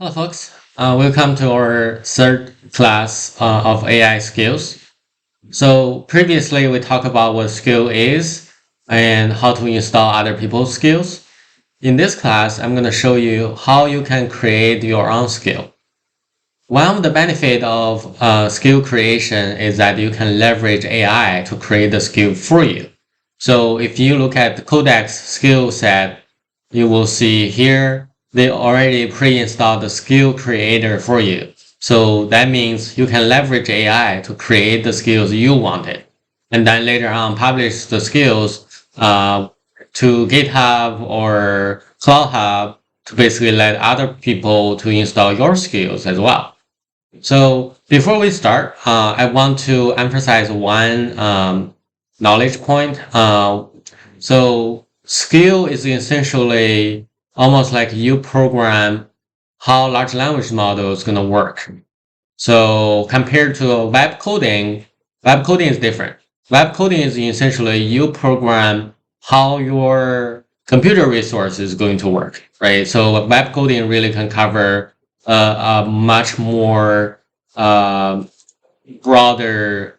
Hello, folks. Welcome to our third class of AI skills. So previously we talked about what skill is and how to install other people's skills. In this class, I'm going to show you how you can create your own skill. One of the benefits of skill creation is that you can leverage AI to create the skill for you. So if you look at the Codex skill set, you will see here they already pre-installed the skill creator for you. So that means you can leverage AI to create the skills you wanted. And then later on publish the skills to GitHub or CloudHub to basically let other people to install your skills as well. So before we start, I want to emphasize one knowledge point. So skill is essentially almost like you program how large language model is going to work. So compared to web coding is different. Web coding is essentially you program how your computer resource is going to work, right? So web coding really can cover a much more uh, broader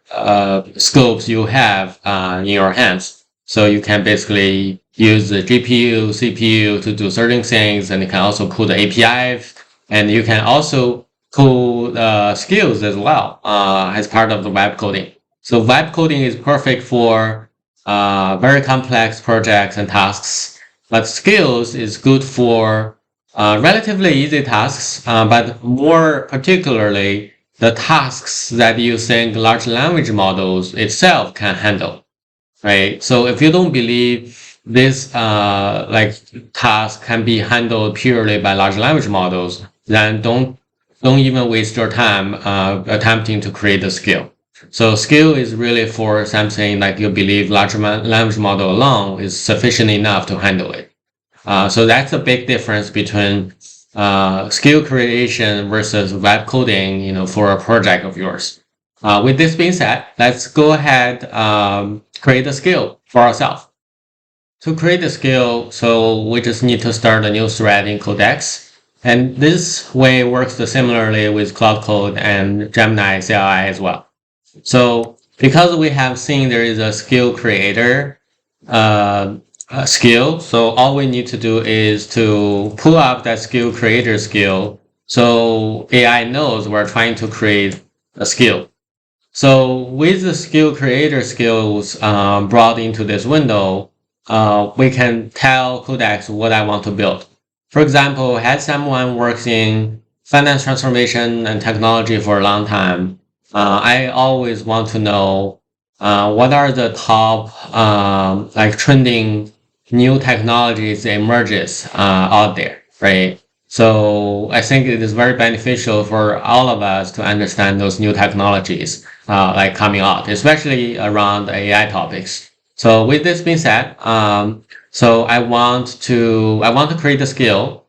scopes you have in your hands. So you can basically use the GPU, CPU to do certain things, and you can also pull the APIs, and you can also pull skills as well as part of the web coding. So web coding is perfect for very complex projects and tasks, but skills is good for relatively easy tasks, but more particularly the tasks that you think large language models itself can handle, right? So if you don't believe this task can be handled purely by large language models, then don't even waste your time attempting to create a skill. So skill is really for something like you believe large language model alone is sufficient enough to handle it. So that's a big difference between skill creation versus web coding, for a project of yours. With this being said, let's go ahead create a skill for ourselves. To create a skill, so we just need to start a new thread in Codex. And this way works similarly with ClaudeCode and Gemini CLI as well. So because we have seen there is a skill creator, skill. So all we need to do is to pull up that skill creator skill. So AI knows we're trying to create a skill. So with the skill creator skills brought into this window, we can tell Codex what I want to build. For example, had someone works in finance transformation and technology for a long time, I always want to know what are the top trending new technologies emerges out there, right? So I think it is very beneficial for all of us to understand those new technologies coming out, especially around AI topics. So with this being said, so I want to create a skill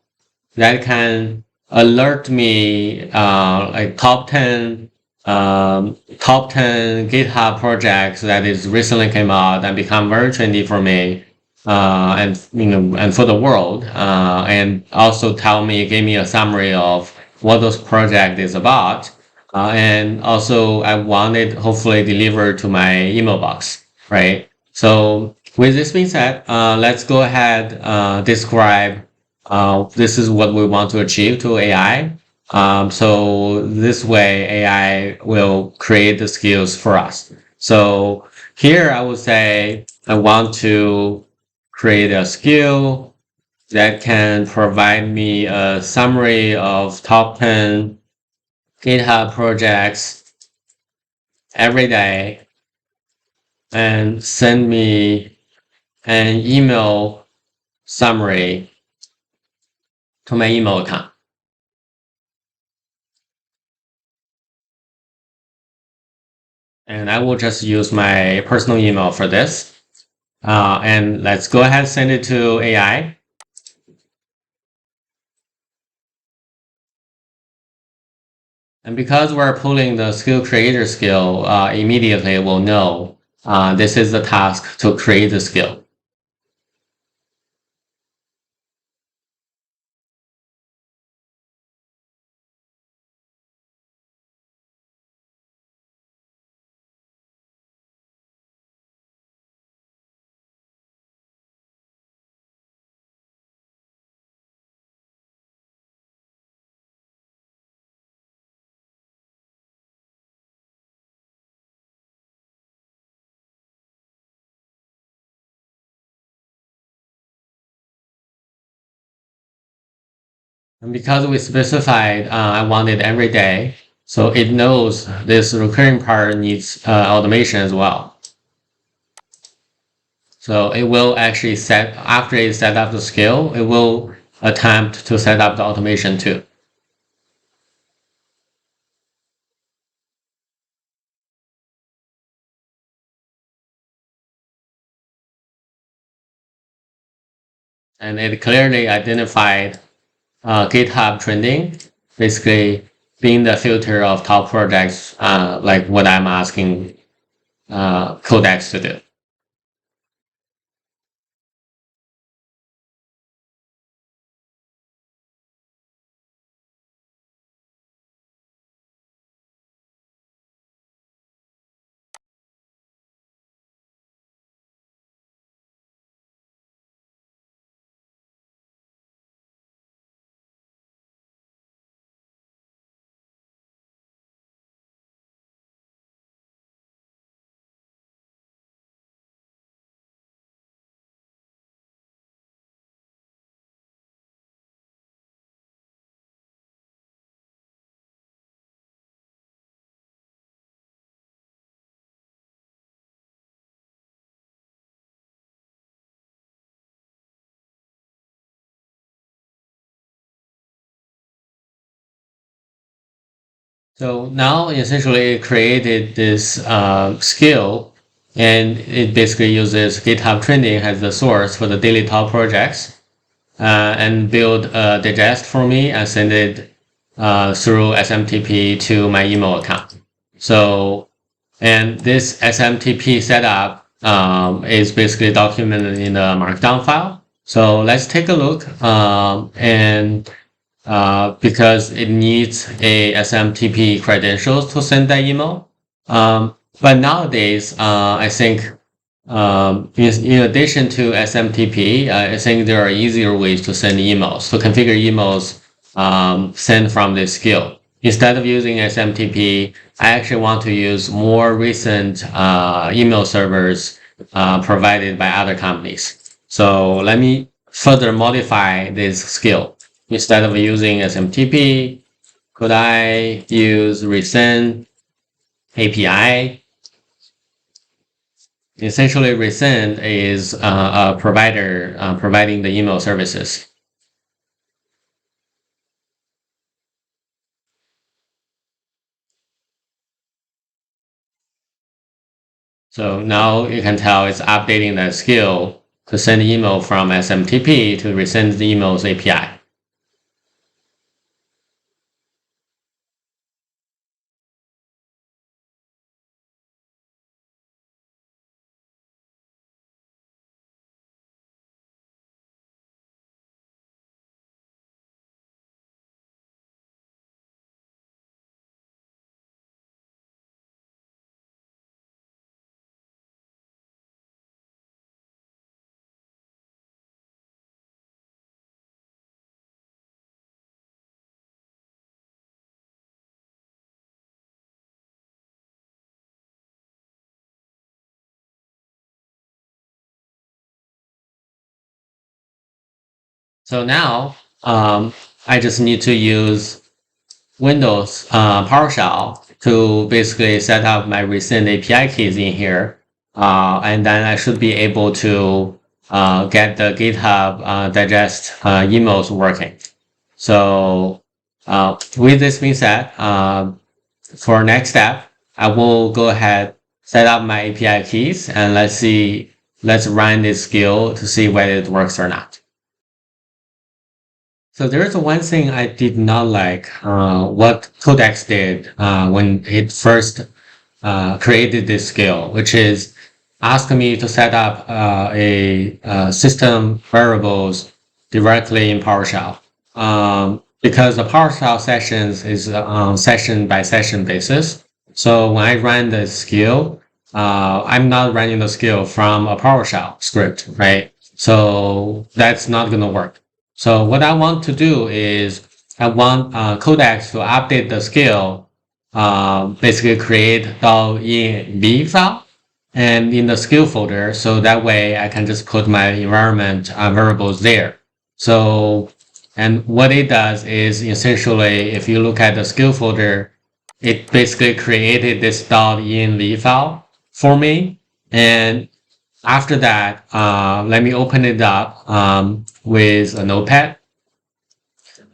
that can alert me top 10 GitHub projects that is recently came out and become very trendy for me and for the world, and also give me a summary of what those project is about, and also I want it hopefully delivered to my email box, right? So with this being said, let's go ahead describe this is what we want to achieve to AI. So this way AI will create the skills for us. So here I would say I want to create a skill that can provide me a summary of top 10 GitHub projects every day and send me an email summary to my email account. And I will just use my personal email for this. And let's go ahead and send it to AI. And because we're pulling the skill creator skill, immediately we'll know this is the task to create the skill. And because we specified I want it every day, so it knows this recurring part needs automation as well. So it will actually after it set up the skill, it will attempt to set up the automation too. And it clearly identified GitHub trending, basically being the filter of top projects, like what I'm asking Codex to do. So now essentially it created this skill, and it basically uses GitHub trending as the source for the daily top projects, and build a digest for me and send it through SMTP to my email account. So, and this SMTP setup is basically documented in the Markdown file. So let's take a look, and because it needs a SMTP credentials to send that email. But nowadays, I think in addition to SMTP, I think there are easier ways to send emails, to configure emails sent from this skill. Instead of using SMTP, I actually want to use more recent email servers provided by other companies. So let me further modify this skill. Instead of using SMTP, could I use Resend API? Essentially, Resend is a provider providing the email services. So now you can tell it's updating that skill to send email from SMTP to Resend the emails API. So now I just need to use Windows PowerShell to basically set up my recent API keys in here. And then I should be able to get the GitHub digest emails working. So with this being said, for next step, I will go ahead, set up my API keys, and let's run this skill to see whether it works or not. So there is one thing I did not like what Codex did when it first created this skill, which is ask me to set up system variables directly in PowerShell. Because the PowerShell sessions is on session by session basis. So when I run the skill, I'm not running the skill from a PowerShell script, right? So that's not going to work. So what I want to do is I want Codex to update the skill, basically create .env file and in the skill folder. So that way I can just put my environment variables there. So And what it does is essentially, if you look at the skill folder, it basically created this .env file for me. And after that, let me open it up with a notepad.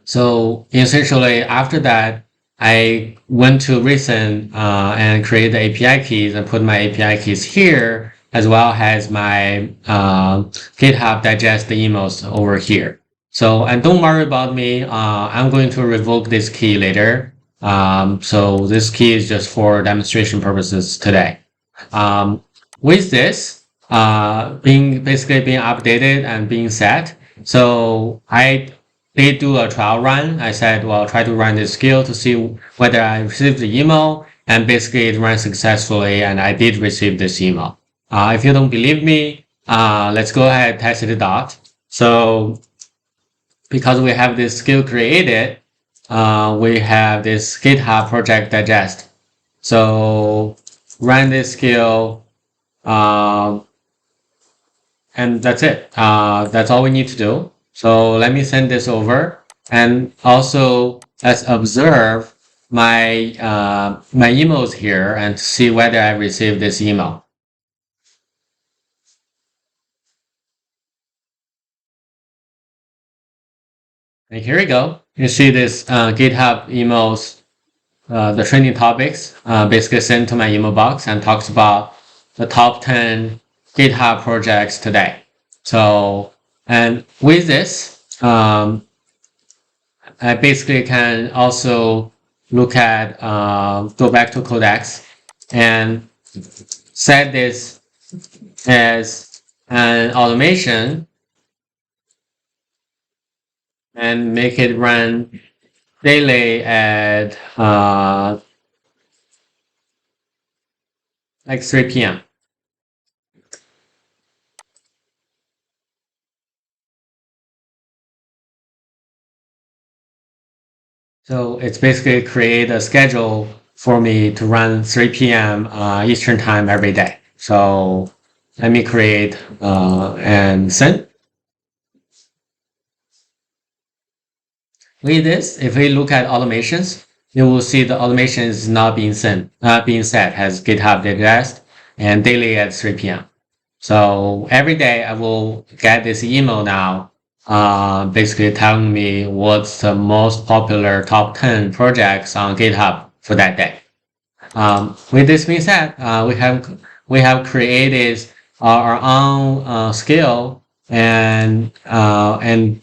So essentially, after that, I went to recent and create the API keys and put my API keys here, as well as my GitHub digest the emails over here. So, and don't worry about me. I'm going to revoke this key later. So this key is just for demonstration purposes today. With this being updated and being set, so I did do a trial run. I said, well, try to run this skill to see whether I received the email, and basically it ran successfully, and I did receive this email. If you don't believe me, let's go ahead and test it out. So because we have this skill created, we have this GitHub project digest. So run this skill, and that's it. That's all we need to do. So let me send this over, and also let's observe my my emails here and see whether I received this email. And here we go. You see this GitHub emails, the training topics, basically sent to my email box and talks about the top 10 GitHub projects today. So, and with this, I basically can also look at, go back to Codex and set this as an automation and make it run daily at like 3 p.m. So it's basically create a schedule for me to run 3 p.m. Eastern time every day. So let me create and send. With this, if we look at automations, you will see the automation is not being set as GitHub digest and daily at 3 p.m. So every day I will get this email now, basically telling me what's the most popular top 10 projects on GitHub for that day. With this being said, we have created our own skill, and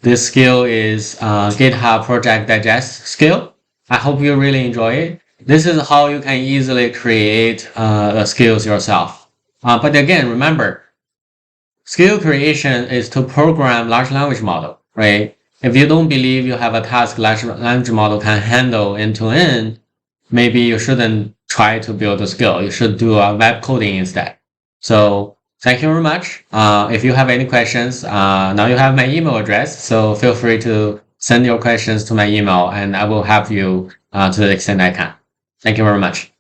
this skill is GitHub Project Digest skill. I hope you really enjoy it. This is how you can easily create skills yourself. But again, remember, skill creation is to program large language model, right? If you don't believe you have a task large language model can handle end to end, maybe you shouldn't try to build a skill. You should do a web coding instead. So thank you very much. If you have any questions, now you have my email address, so feel free to send your questions to my email and I will help you to the extent I can. Thank you very much.